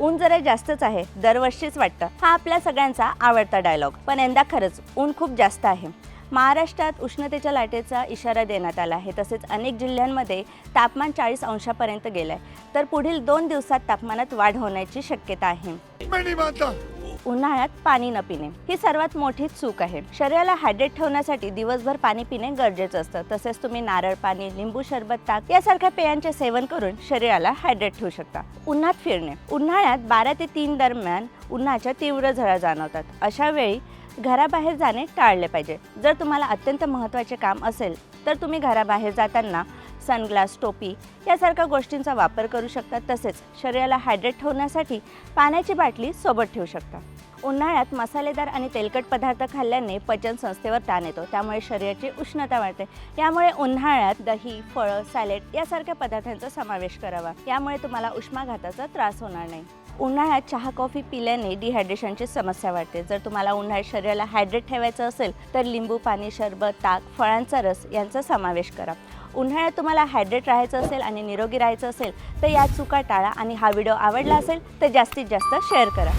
ऊन जरा जास्तच आहे, दरवर्षीच वाटतं. हा आपल्या सगळ्यांचा आवडता डायलॉग. पण यंदा खरंच ऊन खूप जास्त आहे. महाराष्ट्रात उष्णतेच्या लाटेचा इशारा देण्यात आला आहे. तसेच अनेक जिल्ह्यांमध्ये तापमान 40 अंशापर्यंत गेलं आहे. तर पुढील 2 दिवसात तापमानात वाढ होण्याची शक्यता आहे. उन्हाळ्यात पाणी न पिणे ही सर्वात मोठी चूक आहे. शरीराला हायड्रेट ठेवण्यासाठी दिवसभर पाणी पिणे गरजेचं असतं. तसेच तुम्ही नारळ पाणी, लिंबू सरबत, ताक यासारख्या पेयांचे सेवन करून शरीराला हायड्रेट ठेवू शकता. उन्हात फिरणे. उन्हाळ्यात 12 ते 3 दरम्यान उन्हाच्या तीव्र झळा जाणवतात. अशा वेळी घराबाहेर जाणे टाळले पाहिजे. जर तुम्हाला अत्यंत महत्त्वाचे काम असेल तर तुम्ही घराबाहेर जाताना सनग्लास, टोपी यासारख्या गोष्टींचा वापर करू शकता. तसेच शरीराला हायड्रेट ठेवण्यासाठी पाण्याची बाटली सोबत ठेवू शकता. उन्हाळ्यात मसालेदार आणि तेलकट पदार्थ खाल्ल्याने पचन संस्थेवर ताण येतो, त्यामुळे शरीराची उष्णता वाढते. यामुळे उन्हाळ्यात दही, फळं, सॅलेड यासारख्या पदार्थांचा समावेश करावा. यामुळे तुम्हाला उष्माघाताचा त्रास होणार नाही. उन्हाळ्यात चहा, कॉफी पिल्याने डिहायड्रेशनची समस्या वाढते. जर तुम्हाला उन्हाळ्यात शरीराला हायड्रेट ठेवायचं असेल तर लिंबू पाणी, सरबत, ताक, फळांचा रस यांचा समावेश करा. उन्हाळ्यात तुम्हाला हायड्रेट राहायचं असेल आणि निरोगी राहायचं असेल तर या चुका टाळा आणि हा व्हिडिओ आवडला असेल तर जास्तीत जास्त शेअर करा.